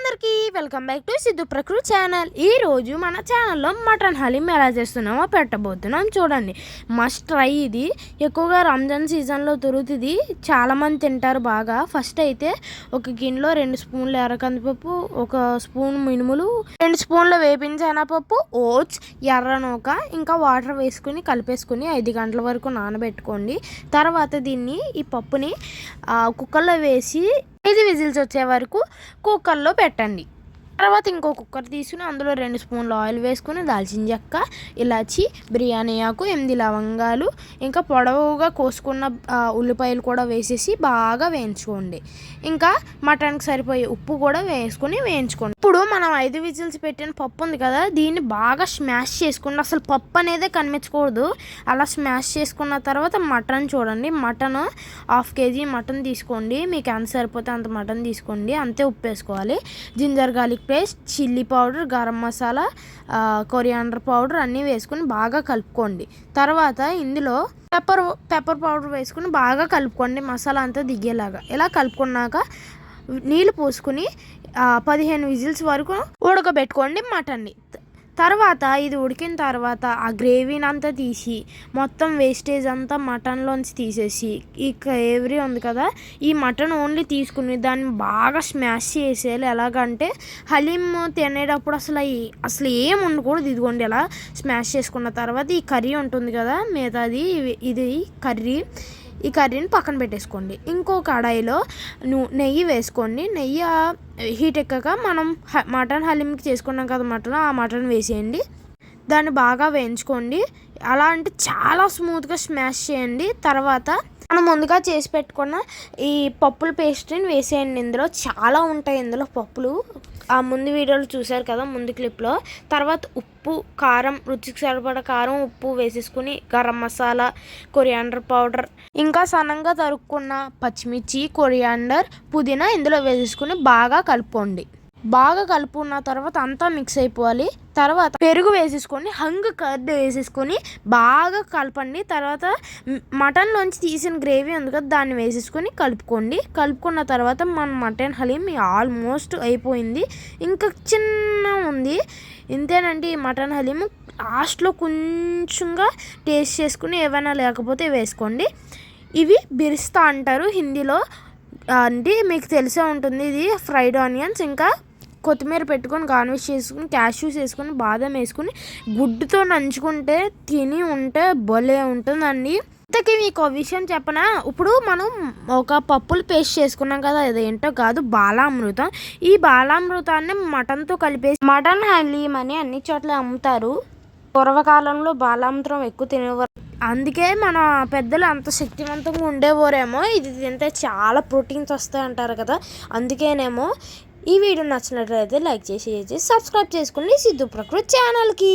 అందరికీ welcome back to Siddhu ప్రకృతి channel. ఈరోజు మన ఛానల్లో మటన్ హలీం ఎలా చేస్తున్నామో పెట్టబోతున్నాం. చూడండి, మస్ట్ ట్రై. ఇది ఎక్కువగా రంజాన్ సీజన్లో దొరుకుతుంది, చాలామంది తింటారు బాగా. ఫస్ట్ అయితే ఒక గిన్నెలో 2 స్పూన్ల ఎర్రకందిపప్పు, 1 స్పూన్ మినుములు, 2 స్పూన్ల వేపిన శనగపప్పు, ఓట్స్, ఎర్రనూక, ఇంకా వాటర్ వేసుకుని కలిపేసుకుని 5 గంటల వరకు నానబెట్టుకోండి. తర్వాత దీన్ని ఈ పప్పుని కుక్కర్లో వేసి 5 విజిల్స్ వచ్చే వరకు కుక్కర్లో పెట్టండి. తర్వాత ఇంకో కుక్కర్ తీసుకుని అందులో 2 స్పూన్ల ఆయిల్ వేసుకుని దాల్చిన చెక్క, ఇలాచి, బిర్యానీ ఆకు, 8 లవంగాలు, ఇంకా పొడవుగా కోసుకున్న ఉల్లిపాయలు కూడా వేసేసి బాగా వేయించుకోండి. ఇంకా మటన్కి సరిపోయే ఉప్పు కూడా వేసుకుని వేయించుకోండి. ఇప్పుడు మనం 5 విజిల్స్ పెట్టిన పప్పు ఉంది కదా, దీన్ని బాగా స్మాష్ చేసుకోండి. అసలు పప్పు అనేదే కనిపించకూడదు. అలా స్మాష్ చేసుకున్న తర్వాత మటన్ చూడండి, మటన్ 1/2 kg మటన్ తీసుకోండి. మీకు ఎంత సరిపోతే అంత మటన్ తీసుకోండి. అంతే ఉప్పు వేసుకోవాలి. Ginger garlic paste, chilli powder, garam masala, coriander powder అన్నీ వేసుకుని బాగా కలుపుకోండి. తర్వాత ఇందులో పెప్పర్ పౌడర్ వేసుకుని బాగా కలుపుకోండి, మసాలా అంతా దిగేలాగా. ఇలా కలుపుకున్నాక నీళ్ళు పోసుకుని 15 విజిల్స్ వరకు ఉడకబెట్టుకోండి మటన్ని. తర్వాత ఇది ఉడికిన తర్వాత ఆ గ్రేవీని అంతా తీసి మొత్తం వేస్టేజ్ అంతా మటన్లోంచి తీసేసి ఈ గ్రేవీ ఉంది కదా, ఈ మటన్ ఓన్లీ తీసుకుని దాన్ని బాగా స్మాష్ చేసేయాలి. ఎలాగంటే హలీం తినేటప్పుడు అసలు ఏం ఉండకూడదు. ఇదిగోండి, ఇలా స్మాష్ చేసుకున్న తర్వాత ఈ కర్రీ ఉంటుంది కదా మిగతాది, ఇది ఈ కర్రీని పక్కన పెట్టేసుకోండి. ఇంకో కడాయిలో నెయ్యి వేసుకోండి. నెయ్యి హీట్ ఎక్కాక మనం మటన్ హలీంకి చేసుకున్నాం కదా ఆ మటన్ వేసేయండి. దాన్ని బాగా వేయించుకోండి. అలా అంటే చాలా స్మూత్గా స్మాష్ చేయండి. తర్వాత మనం ముందుగా చేసి పెట్టుకున్న ఈ పప్పుల పేస్ట్ని వేసేయండి. ఇందులో చాలా ఉంటాయి, ఇందులో పప్పులు ముందు వీడియోలో చూసారు కదా, ముందు క్లిప్లో. తర్వాత ఉప్పు, కారం, రుచికి సరిపడా కారం, ఉప్పు వేసేసుకుని గరం మసాలా, కొరియాండర్ పౌడర్, ఇంకా సన్నంగా తరుక్కున్న పచ్చిమిర్చి, కొరియాండర్, పుదీనా ఇందులో వేసేసుకుని బాగా కలుపుకోండి. బాగా కలుపుకున్న తర్వాత అంతా మిక్స్ అయిపోవాలి. తర్వాత పెరుగు వేసేసుకొని కర్డ్ వేసేసుకొని బాగా కలపండి. తర్వాత మటన్లోంచి తీసిన గ్రేవీ ఉంది కదా, దాన్ని వేసేసుకొని కలుపుకోండి. కలుపుకున్న తర్వాత మన మటన్ హలీం ఆల్మోస్ట్ అయిపోయింది, ఇంకా చిన్న ఉంది. ఇంతేనండి ఈ మటన్ హలీం. లాస్ట్లో కొంచెంగా టేస్ట్ చేసుకుని ఏమైనా లేకపోతే వేసుకోండి. ఇవి బిరిస్తా అంటారు హిందీలో, అంటే మీకు తెలిసే ఉంటుంది. ఇది ఫ్రైడ్ ఆనియన్స్, ఇంకా కొత్తిమీర పెట్టుకొని గార్నిష్ చేసుకుని, క్యాష్యూస్ వేసుకొని, బాదం వేసుకుని గుడ్డుతో నంచుకుంటే తిని ఉంటే భలే ఉంటుందండి. ఇంతకీ మీకు ఒక విషయం చెప్పనా, ఇప్పుడు మనం ఒక పప్పులు పేస్ట్ చేసుకున్నాం కదా, అదేంటో కాదు, బాలామృతం. ఈ బాలామృతాన్ని మటన్తో కలిపేసి మటన్ హలీం అని అన్ని చోట్ల అమ్ముతారు. పూర్వకాలంలో బాలామృతం ఎక్కువ తినేవారు, అందుకే మన పెద్దలు అంత శక్తివంతంగా ఉండేవారేమో. ఇది తింటే చాలా ప్రోటీన్స్ వస్తాయి అంటారు కదా, అందుకేనేమో. ఈ వీడియో నచ్చినట్లయితే లైక్ చేసి సబ్స్క్రైబ్ చేసుకోండి సిద్ధు ప్రకృతి ఛానల్కి.